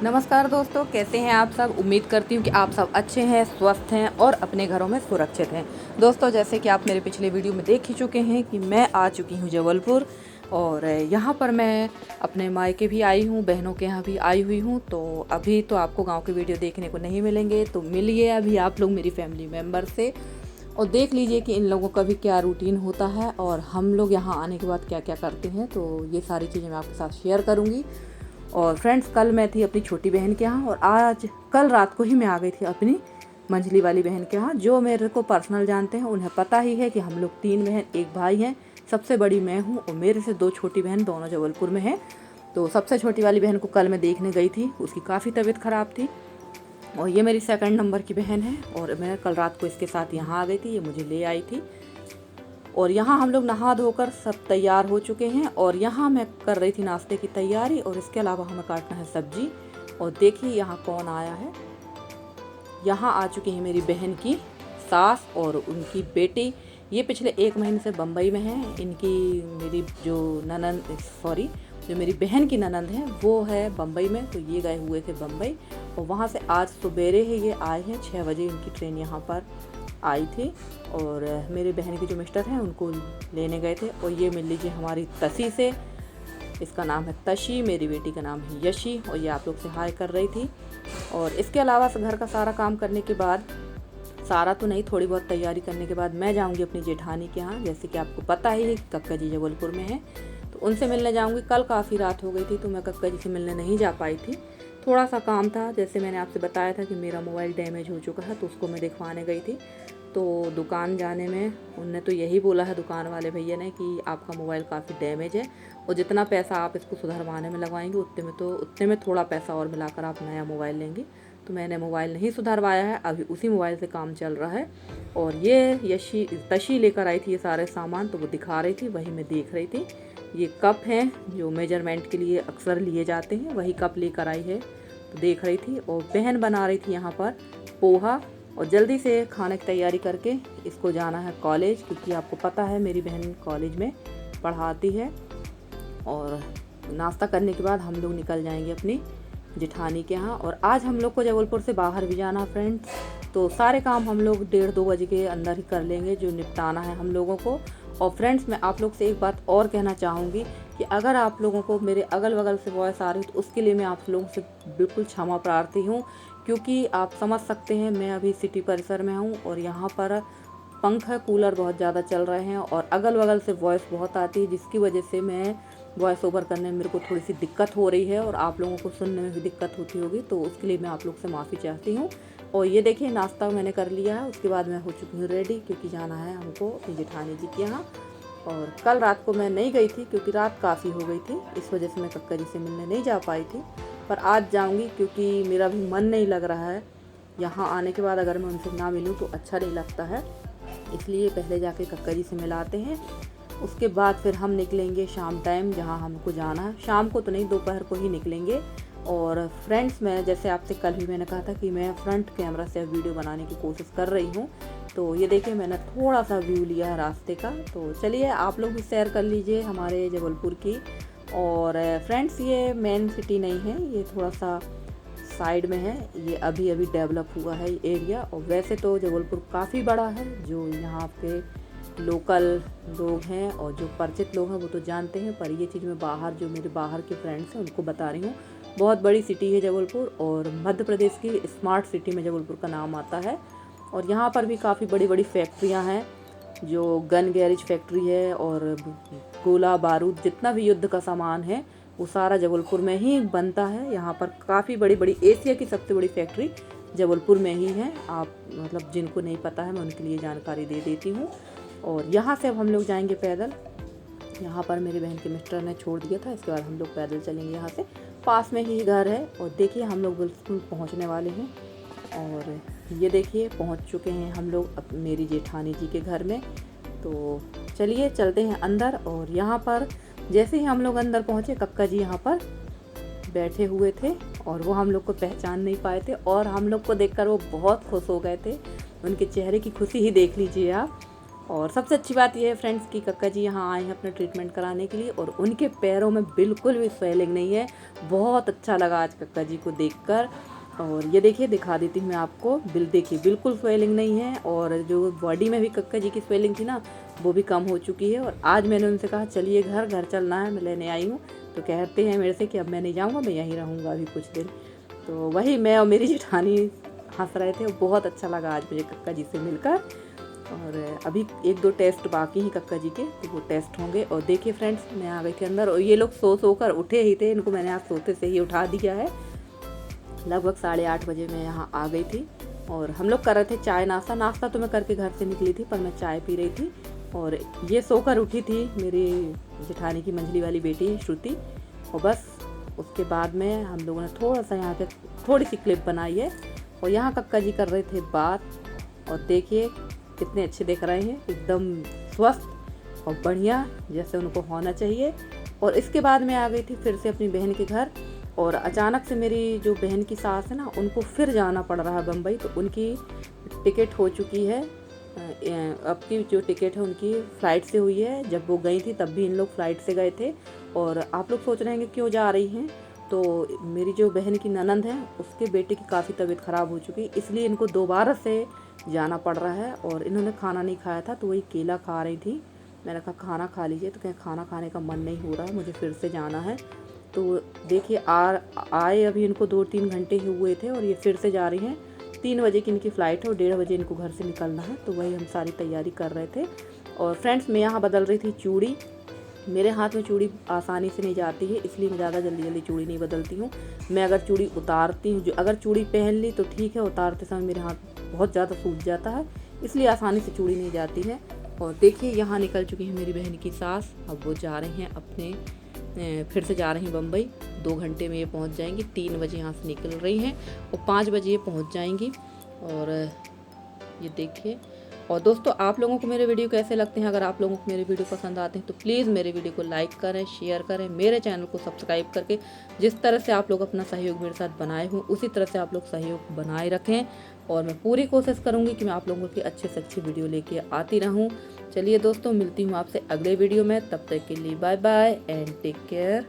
नमस्कार दोस्तों, कैसे हैं आप सब। उम्मीद करती हूँ कि आप सब अच्छे हैं, स्वस्थ हैं और अपने घरों में सुरक्षित हैं। दोस्तों, जैसे कि आप मेरे पिछले वीडियो में देख ही चुके हैं कि मैं आ चुकी हूँ जबलपुर और यहाँ पर मैं अपने मायके भी आई हूँ, बहनों के यहाँ भी आई हुई हूँ। तो अभी तो आपको गाँव के वीडियो देखने को नहीं मिलेंगे, तो मिलिए अभी आप लोग मेरी फैमिली मेम्बर से और देख लीजिए कि इन लोगों का भी क्या रूटीन होता है और हम लोग यहाँ आने के बाद क्या क्या करते हैं। तो ये सारी चीज़ें मैं आपके साथ शेयर करूँगी। और फ्रेंड्स, कल मैं थी अपनी छोटी बहन के यहाँ और आज कल रात को ही मैं आ गई थी अपनी मंझली वाली बहन के यहाँ। जो मेरे को पर्सनल जानते हैं उन्हें पता ही है कि हम लोग 3 बहन 1 भाई हैं। सबसे बड़ी मैं हूँ और मेरे से 2 छोटी बहन दोनों जबलपुर में हैं। तो सबसे छोटी वाली बहन को कल मैं देखने गई थी, उसकी काफ़ी तबीयत ख़राब थी और ये मेरी सेकंड नंबर की बहन है और मैं कल रात को इसके साथ यहाँ आ गई थी, ये मुझे ले आई थी। और यहाँ हम लोग नहा धोकर सब तैयार हो चुके हैं और यहाँ मैं कर रही थी नाश्ते की तैयारी और इसके अलावा हमें काटना है सब्जी। और देखिए यहाँ कौन आया है। यहाँ आ चुकी है मेरी बहन की सास और उनकी बेटी। ये पिछले 1 महीने से बम्बई में है। इनकी मेरी जो मेरी बहन की ननंद है वो है बम्बई में, तो ये गए हुए थे बम्बई और वहाँ से आज सवेरे ही ये आए हैं। 6 बजे इनकी ट्रेन यहाँ पर आई थी और मेरे बहन के जो मिस्टर हैं उनको लेने गए थे। और ये मिल लीजिए हमारी तसी से, इसका नाम है तशी, मेरी बेटी का नाम है यशी और ये आप लोग से हाय कर रही थी। और इसके अलावा घर का सारा काम करने के बाद, सारा तो नहीं, थोड़ी बहुत तैयारी करने के बाद मैं जाऊंगी अपनी जेठानी के यहाँ। जैसे कि आपको पता ही है कि कक्का जी जबलपुर में है, तो उनसे मिलने जाऊंगी। कल काफ़ी रात हो गई थी तो मैं कक्का जी से मिलने नहीं जा पाई थी, थोड़ा सा काम था। जैसे मैंने आपसे बताया था कि मेरा मोबाइल डैमेज हो चुका है तो उसको मैं दिखवाने गई थी। तो दुकान जाने में उनने तो यही बोला है, दुकान वाले भैया ने, कि आपका मोबाइल काफ़ी डैमेज है और जितना पैसा आप इसको सुधरवाने में लगवाएंगे उतने में थोड़ा पैसा और मिलाकर आप नया मोबाइल लेंगे। तो मैंने मोबाइल नहीं सुधरवाया है, अभी उसी मोबाइल से काम चल रहा है। और ये तशी लेकर आई थी ये सारे सामान, तो वो दिखा रही थी, वही मैं देख रही थी। ये कप हैं जो मेजरमेंट के लिए अक्सर लिए जाते हैं, वही कप लेकर आई है, तो देख रही थी। और बहन बना रही थी यहाँ पर पोहा और जल्दी से खाने की तैयारी करके इसको जाना है कॉलेज, क्योंकि आपको पता है मेरी बहन कॉलेज में पढ़ाती है। और नाश्ता करने के बाद हम लोग निकल जाएंगे अपनी जेठानी के यहाँ। और आज हम लोग को जबलपुर से बाहर भी जाना फ्रेंड्स, तो सारे काम हम लोग 1:30-2 बजे के अंदर ही कर लेंगे जो निपटाना है हम लोगों को। और फ्रेंड्स, मैं आप लोग से एक बात और कहना चाहूँगी कि अगर आप लोगों को मेरे अगल बगल से वॉइस आ रही है तो उसके लिए मैं आप लोगों से बिल्कुल क्षमा प्रार्थी हूँ, क्योंकि आप समझ सकते हैं मैं अभी सिटी परिसर में हूँ और यहाँ पर पंखा कूलर बहुत ज़्यादा चल रहे हैं और अगल बगल से वॉइस बहुत आती है, जिसकी वजह से मैं वॉइस ओवर करने में मेरे को थोड़ी सी दिक्कत हो रही है और आप लोगों को सुनने में भी दिक्कत होती होगी, तो उसके लिए मैं आप लोग से माफ़ी चाहती हूँ। और ये देखिए नाश्ता मैंने कर लिया है, उसके बाद मैं हो चुकी हूँ रेडी, क्योंकि जाना है हमको अपनी जेठानी जी के यहाँ। और कल रात को मैं नहीं गई थी क्योंकि रात काफ़ी हो गई थी, इस वजह से मैं कक्का जी से मिलने नहीं जा पाई थी। पर आज जाऊंगी क्योंकि मेरा भी मन नहीं लग रहा है। यहाँ आने के बाद अगर मैं उनसे ना मिलूँ तो अच्छा नहीं लगता है, इसलिए पहले जाके कक्का जी से मिलाते हैं। उसके बाद फिर हम निकलेंगे शाम टाइम जहाँ हमको जाना है। शाम को तो नहीं, दोपहर को ही निकलेंगे। और फ्रेंड्स, मैं जैसे आपसे कल भी मैंने कहा था कि मैं फ्रंट कैमरा से वीडियो बनाने की कोशिश कर रही हूँ, तो ये देखिए मैंने थोड़ा सा व्यू लिया है रास्ते का। तो चलिए आप लोग भी शेयर कर लीजिए हमारे जबलपुर की। और फ्रेंड्स, ये मेन सिटी नहीं है, ये थोड़ा सा साइड में है, ये अभी अभी डेवलप हुआ है एरिया। और वैसे तो जबलपुर काफ़ी बड़ा है, जो यहाँ के लोकल लोग हैं और जो परिचित लोग हैं वो तो जानते हैं, पर ये चीज़ मैं बाहर, जो मेरे बाहर के फ्रेंड्स हैं उनको बता रही हूँ। बहुत बड़ी सिटी है जबलपुर और मध्य प्रदेश की स्मार्ट सिटी में जबलपुर का नाम आता है। और यहाँ पर भी काफ़ी बड़ी बड़ी फैक्ट्रियाँ हैं, जो गन गैरेज फैक्ट्री है और गोला बारूद, जितना भी युद्ध का सामान है वो सारा जबलपुर में ही बनता है। यहाँ पर काफ़ी बड़ी बड़ी, एशिया की सबसे बड़ी फैक्ट्री जबलपुर में ही है। आप मतलब जिनको नहीं पता है मैं उनके लिए जानकारी दे देती हूँ। और यहाँ से अब हम लोग जाएंगे पैदल, यहाँ पर मेरी बहन के मिस्टर ने छोड़ दिया था, इसके बाद हम लोग पैदल चलेंगे। यहाँ से पास में ही घर है और देखिए हम लोग बिल्कुल पहुँचने वाले हैं। और ये देखिए पहुँच चुके हैं हम लोग अब मेरी जेठानी जी के घर में। तो चलिए चलते हैं अंदर। और यहाँ पर जैसे ही हम लोग अंदर पहुँचे, कक्का जी यहाँ पर बैठे हुए थे और वो हम लोग को पहचान नहीं पाए थे और हम लोग को देखकर वो बहुत खुश हो गए थे। उनके चेहरे की खुशी ही देख लीजिए आप। और सबसे अच्छी बात यह है फ्रेंड्स कि कक्का जी यहाँ आए हैं अपना ट्रीटमेंट कराने के लिए और उनके पैरों में बिल्कुल भी स्वेलिंग नहीं है। बहुत अच्छा लगा आज कक्का जी को देखकर। और ये देखिए, दिखा देती हूँ मैं आपको, देखिए बिल्कुल स्वेलिंग नहीं है। और जो बॉडी में भी कक्का जी की स्वेलिंग थी ना, वो भी कम हो चुकी है। और आज मैंने उनसे कहा चलिए घर चलना है, मैं लेने आई हूँ। तो कहते हैं मेरे से कि अब मैं नहीं जाऊँगा, मैं यहीं रहूँगा अभी कुछ दिन। तो वही मैं और मेरी जेठानी हंस रहे थे। बहुत अच्छा लगा आज मुझे कक्का जी से मिलकर। और अभी 1-2 टेस्ट बाकी हैं कक्का जी के, तो वो टेस्ट होंगे। और देखिए फ्रेंड्स, मैं आ गई थी अंदर और ये लोग सो कर उठे ही थे। इनको मैंने आज सोते से ही उठा दिया है। लगभग 8:30 बजे मैं यहाँ आ गई थी और हम लोग कर रहे थे चाय नाश्ता तो मैं करके घर से निकली थी, पर मैं चाय पी रही थी। और ये सोकर उठी थी मेरी जेठानी की मंझली वाली बेटी श्रुति। और बस उसके बाद में हम लोगों ने थोड़ा सा यहाँ पे थोड़ी सी क्लिप बनाई है। और यहाँ कक्का जी कर रहे थे बात। और देखिए कितने अच्छे दिख रहे हैं, एकदम स्वस्थ और बढ़िया जैसे उनको होना चाहिए। और इसके बाद मैं आ गई थी फिर से अपनी बहन के घर। और अचानक से मेरी जो बहन की सास है ना, उनको फिर जाना पड़ रहा है बम्बई। तो उनकी टिकट हो चुकी है, अब की जो टिकट है उनकी फ़्लाइट से हुई है। जब वो गई थी तब भी इन लोग फ़्लाइट से गए थे। और आप लोग सोच रहे हैं क्यों जा रही हैं, तो मेरी जो बहन की ननंद है उसके बेटे की काफ़ी तबीयत ख़राब हो चुकी, इसलिए इनको दोबारा से जाना पड़ रहा है। और इन्होंने खाना नहीं खाया था, तो वही केला खा रही थी। मैंने कहा खाना खा लीजिए, तो कहें खाना खाने का मन नहीं हो रहा, मुझे फिर से जाना है। तो देखिए आए अभी इनको 2-3 घंटे ही हुए थे और ये फिर से जा रही हैं। 3 बजे की इनकी फ़्लाइट है और 1:30 बजे इनको घर से निकलना है। तो वही हम सारी तैयारी कर रहे थे। और फ्रेंड्स, मैं यहाँ बदल रही थी चूड़ी। मेरे हाथ में चूड़ी आसानी से नहीं जाती है, इसलिए मैं ज़्यादा जल्दी चूड़ी नहीं बदलती हूँ। मैं अगर चूड़ी उतारती हूँ, अगर चूड़ी पहन ली तो ठीक है, उतारते समय मेरे हाथ बहुत ज़्यादा सूज जाता है, इसलिए आसानी से चूड़ी नहीं जाती है। और देखिए यहाँ निकल चुकी है मेरी बहन की सास। अब वो जा रही हैं अपने फिर से जा रही हैं बम्बई। 2 घंटे में ये पहुँच जाएंगी। 3 बजे यहाँ से निकल रही हैं और 5 बजे ये पहुँच जाएंगी। और ये देखिए। और दोस्तों, आप लोगों को मेरे वीडियो कैसे लगते हैं? अगर आप लोगों को मेरे वीडियो पसंद आते हैं तो प्लीज़ मेरे वीडियो को लाइक करें, शेयर करें, मेरे चैनल को सब्सक्राइब करके जिस तरह से आप लोग अपना सहयोग मेरे साथ बनाए हों उसी तरह से आप लोग सहयोग बनाए रखें। और मैं पूरी कोशिश करूँगी कि मैं आप लोगों की अच्छे से अच्छी वीडियो लेके आती रहूँ। चलिए दोस्तों, मिलती हूँ आपसे अगले वीडियो में। तब तक के लिए bye bye and take care.